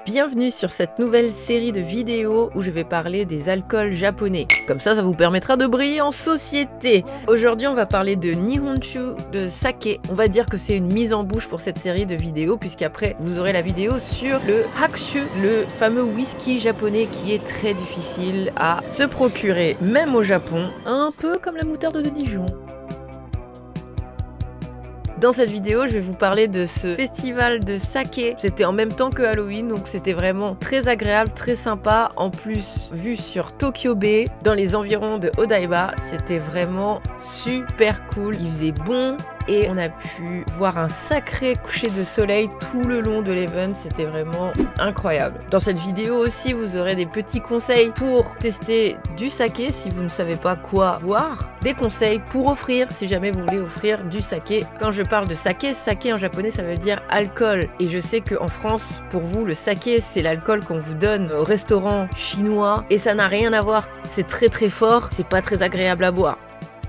Bienvenue sur cette nouvelle série de vidéos où je vais parler des alcools japonais. Comme ça vous permettra de briller en société. Aujourd'hui, on va parler de Nihonshu, de saké. On va dire que c'est une mise en bouche pour cette série de vidéos, puisqu'après, vous aurez la vidéo sur le Hakushu, le fameux whisky japonais qui est très difficile à se procurer, même au Japon, un peu comme la moutarde de Dijon. Dans cette vidéo, je vais vous parler de ce festival de saké. C'était en même temps que Halloween, donc c'était vraiment très agréable, très sympa. En plus, vu sur Tokyo Bay, dans les environs de Odaiba, c'était vraiment super cool. Il faisait bon et on a pu voir un sacré coucher de soleil tout le long de l'event. C'était vraiment incroyable. Dans cette vidéo aussi, vous aurez des petits conseils pour tester du saké si vous ne savez pas quoi boire. Des conseils pour offrir si jamais vous voulez offrir du saké. Quand je parle de saké, saké en japonais ça veut dire alcool. Et je sais qu'en France, pour vous, le saké c'est l'alcool qu'on vous donne au restaurant chinois. Et ça n'a rien à voir. C'est très très fort, c'est pas très agréable à boire.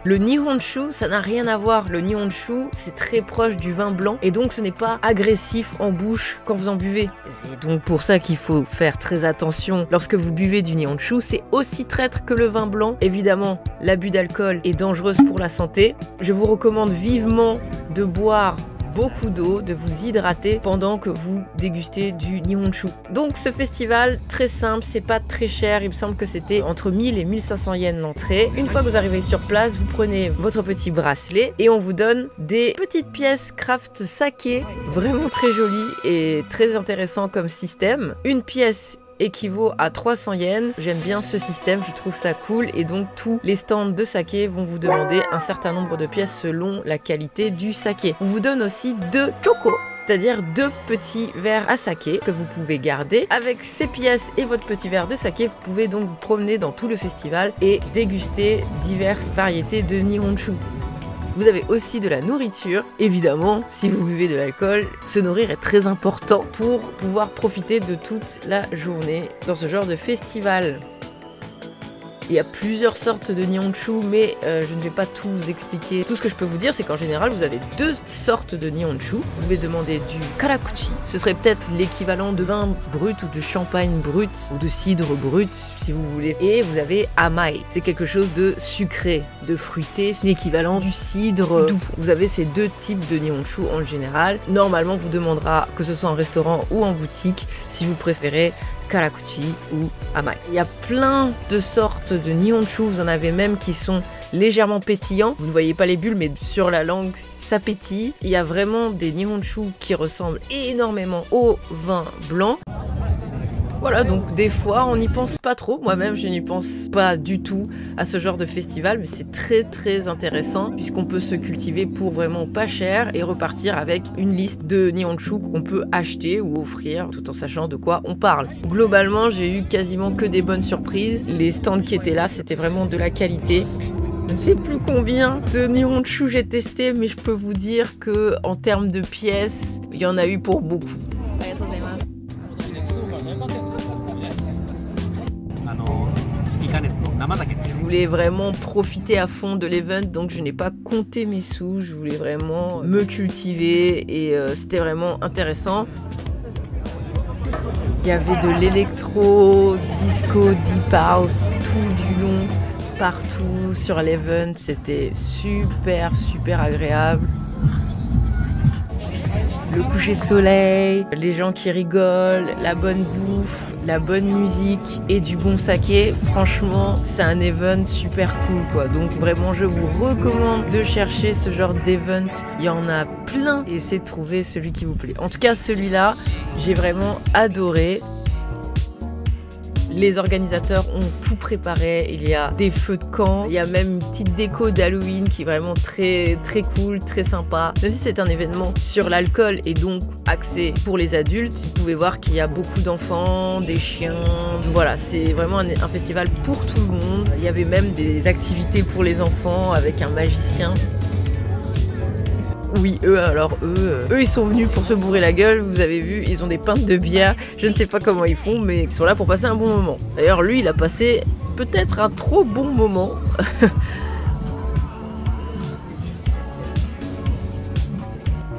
Le Nihonshu, ça n'a rien à voir. Le Nihonshu, c'est très proche du vin blanc et donc ce n'est pas agressif en bouche quand vous en buvez. C'est donc pour ça qu'il faut faire très attention lorsque vous buvez du Nihonshu. C'est aussi traître que le vin blanc. Évidemment, l'abus d'alcool est dangereux pour la santé. Je vous recommande vivement de boire beaucoup d'eau, de vous hydrater pendant que vous dégustez du Nihonshu. Donc ce festival, très simple, c'est pas très cher, il me semble que c'était entre 1000 et 1500 yens l'entrée. Une fois que vous arrivez sur place, vous prenez votre petit bracelet et on vous donne des petites pièces craft saké, vraiment très jolies et très intéressant comme système. Une pièce équivaut à 300 yens. J'aime bien ce système, je trouve ça cool et donc tous les stands de saké vont vous demander un certain nombre de pièces selon la qualité du saké. On vous donne aussi 2 choko, c'est-à-dire 2 petits verres à saké que vous pouvez garder. Avec ces pièces et votre petit verre de saké, vous pouvez donc vous promener dans tout le festival et déguster diverses variétés de Nihonshu. Vous avez aussi de la nourriture. Évidemment, si vous buvez de l'alcool, se nourrir est très important pour pouvoir profiter de toute la journée dans ce genre de festival. Il y a plusieurs sortes de Nihonshu, mais je ne vais pas tout vous expliquer. Tout ce que je peux vous dire, c'est qu'en général, vous avez 2 sortes de Nihonshu. Vous pouvez demander du Karakuchi. Ce serait peut-être l'équivalent de vin brut ou de champagne brut ou de cidre brut, si vous voulez. Et vous avez Amai. C'est quelque chose de sucré, de fruité, l'équivalent du cidre doux. Vous avez ces 2 types de Nihonshu en général. Normalement, vous demandera, que ce soit en restaurant ou en boutique, si vous préférez Karakuchi ou Amai. Il y a plein de sortes de Nihonshu, vous en avez même qui sont légèrement pétillants. Vous ne voyez pas les bulles, mais sur la langue, ça pétille. Il y a vraiment des Nihonshu qui ressemblent énormément au vin blanc. Voilà, donc des fois, on n'y pense pas trop. Moi-même, je n'y pense pas du tout à ce genre de festival, mais c'est très très intéressant puisqu'on peut se cultiver pour vraiment pas cher et repartir avec une liste de Nihonshu qu'on peut acheter ou offrir tout en sachant de quoi on parle. Globalement, j'ai eu quasiment que des bonnes surprises. Les stands qui étaient là, c'était vraiment de la qualité. Je ne sais plus combien de Nihonshu j'ai testé, mais je peux vous dire que en termes de pièces, il y en a eu pour beaucoup. Je voulais vraiment profiter à fond de l'event, donc je n'ai pas compté mes sous, je voulais vraiment me cultiver et c'était vraiment intéressant. Il y avait de l'électro, disco, deep house, tout du long, partout sur l'event, c'était super agréable. Le coucher de soleil, les gens qui rigolent, la bonne bouffe, la bonne musique et du bon saké. Franchement, c'est un event super cool quoi. Donc vraiment, je vous recommande de chercher ce genre d'event. Il y en a plein et essayez de trouver celui qui vous plaît. En tout cas, celui-là, j'ai vraiment adoré. Les organisateurs ont tout préparé, il y a des feux de camp, il y a même une petite déco d'Halloween qui est vraiment très cool, très sympa. Même si c'est un événement sur l'alcool et donc axé pour les adultes, vous pouvez voir qu'il y a beaucoup d'enfants, des chiens. Voilà, c'est vraiment un festival pour tout le monde. Il y avait même des activités pour les enfants avec un magicien. Oui, eux, ils sont venus pour se bourrer la gueule, vous avez vu, ils ont des pintes de bière, je ne sais pas comment ils font, mais ils sont là pour passer un bon moment. D'ailleurs, lui, il a passé peut-être un trop bon moment.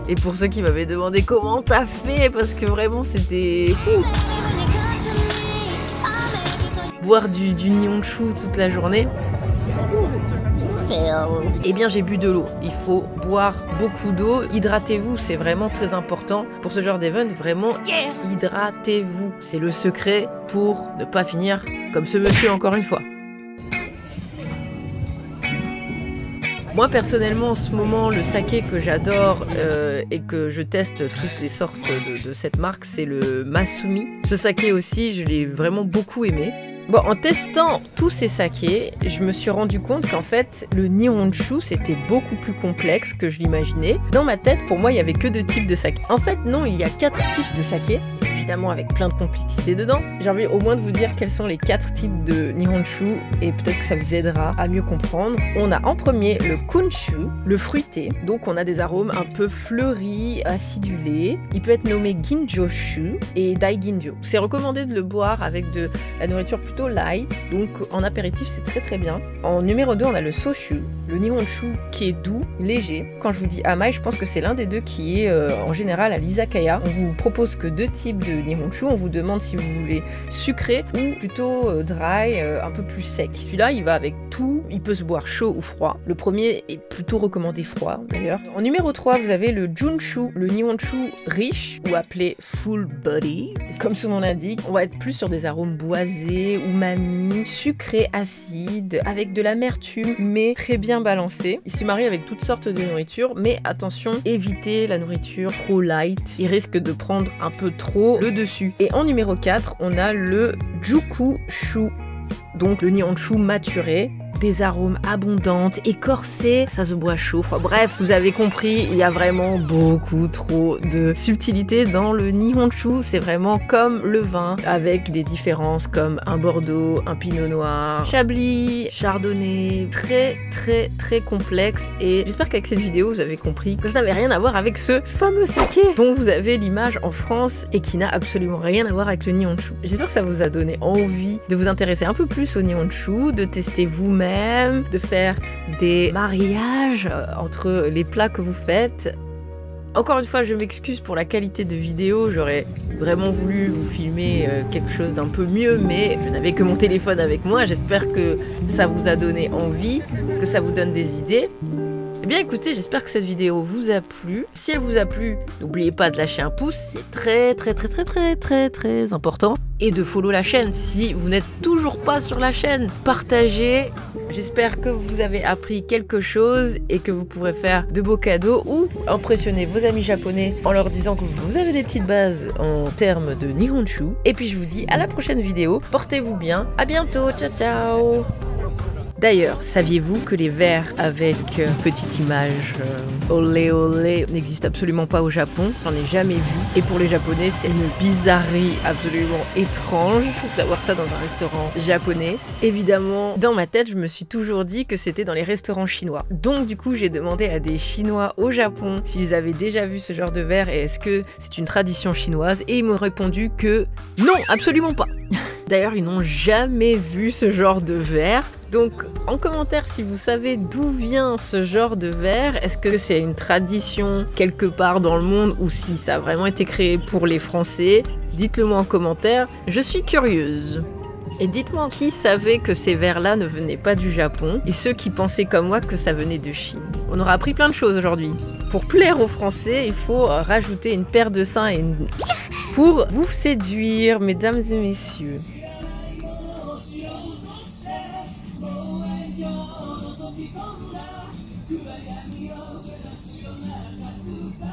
Et pour ceux qui m'avaient demandé comment t'as fait, parce que vraiment, c'était fou. boire du Nihonshu toute la journée. Eh bien j'ai bu de l'eau. Il faut boire beaucoup d'eau. Hydratez-vous, c'est vraiment très important pour ce genre d'event. Vraiment, hydratez-vous. C'est le secret pour ne pas finir comme ce monsieur encore une fois. Moi personnellement en ce moment le saké que j'adore et que je teste toutes les sortes de cette marque, c'est le Masumi. Ce saké aussi je l'ai vraiment beaucoup aimé. Bon, en testant tous ces sakés, je me suis rendu compte qu'en fait, le Nihonshu, c'était beaucoup plus complexe que je l'imaginais. Dans ma tête, pour moi, il y avait que 2 types de sakés. En fait, non, il y a 4 types de sakés, évidemment avec plein de complexité dedans. J'ai envie au moins de vous dire quels sont les 4 types de Nihonshu, et peut-être que ça vous aidera à mieux comprendre. On a en premier le Kunshu, le fruité. Donc, on a des arômes un peu fleuris, acidulés. Il peut être nommé Ginjoshu et Daiginjo. C'est recommandé de le boire avec de la nourriture plutôt light, donc en apéritif c'est très très bien. En numéro 2 on a le Soshu, le Nihonshu qui est doux, léger. Quand je vous dis Amai, je pense que c'est l'un des deux qui est en général à l'izakaya. On vous propose que 2 types de Nihonshu, on vous demande si vous voulez sucré ou plutôt dry, un peu plus sec. Celui-là il va avec tout, il peut se boire chaud ou froid. Le premier est plutôt recommandé froid d'ailleurs. En numéro 3 vous avez le Junshu, le Nihonshu riche ou appelé full body. Comme son nom l'indique, on va être plus sur des arômes boisés, umami, sucré, acide, avec de l'amertume, mais très bien balancé. Il se marie avec toutes sortes de nourriture, mais attention, évitez la nourriture trop light. Il risque de prendre un peu trop le dessus. Et en numéro 4, on a le Jukushu, donc le Nihonshu maturé. Des arômes abondantes, écorsés, ça se boit chaud. Enfin, bref, vous avez compris, il y a vraiment beaucoup trop de subtilité dans le Nihonshu. C'est vraiment comme le vin, avec des différences comme un Bordeaux, un Pinot Noir, Chablis, Chardonnay. Très, très, très complexe. Et j'espère qu'avec cette vidéo, vous avez compris que ça n'avait rien à voir avec ce fameux saké dont vous avez l'image en France et qui n'a absolument rien à voir avec le Nihonshu. J'espère que ça vous a donné envie de vous intéresser un peu plus au Nihonshu, de tester vous-même, de faire des mariages entre les plats que vous faites. Encore une fois, je m'excuse pour la qualité de vidéo, j'aurais vraiment voulu vous filmer quelque chose d'un peu mieux, mais je n'avais que mon téléphone avec moi. J'espère que ça vous a donné envie, que ça vous donne des idées. Eh bien écoutez, j'espère que cette vidéo vous a plu. Si elle vous a plu, n'oubliez pas de lâcher un pouce, c'est très très très très très très très important. Et de follow la chaîne si vous n'êtes toujours pas sur la chaîne. Partagez, j'espère que vous avez appris quelque chose et que vous pourrez faire de beaux cadeaux ou impressionner vos amis japonais en leur disant que vous avez des petites bases en termes de Nihonshu. Et puis je vous dis à la prochaine vidéo, portez-vous bien, à bientôt, ciao ciao. D'ailleurs, saviez-vous que les verres avec petite image olé olé n'existent absolument pas au Japon? J'en ai jamais vu. Et pour les Japonais, c'est une bizarrerie absolument étrange d'avoir ça dans un restaurant japonais. Évidemment, dans ma tête, je me suis toujours dit que c'était dans les restaurants chinois. Donc du coup, j'ai demandé à des Chinois au Japon s'ils avaient déjà vu ce genre de verre et est-ce que c'est une tradition chinoise. Et ils m'ont répondu que non, absolument pas. D'ailleurs, ils n'ont jamais vu ce genre de verre. Donc, en commentaire, si vous savez d'où vient ce genre de verre, est-ce que c'est une tradition quelque part dans le monde ou si ça a vraiment été créé pour les Français? Dites-le moi en commentaire, je suis curieuse. Et dites-moi qui savait que ces verres-là ne venaient pas du Japon et ceux qui pensaient comme moi que ça venait de Chine. On aura appris plein de choses aujourd'hui. Pour plaire aux Français, il faut rajouter une paire de seins et une... pour vous séduire, mesdames et messieurs. Bye.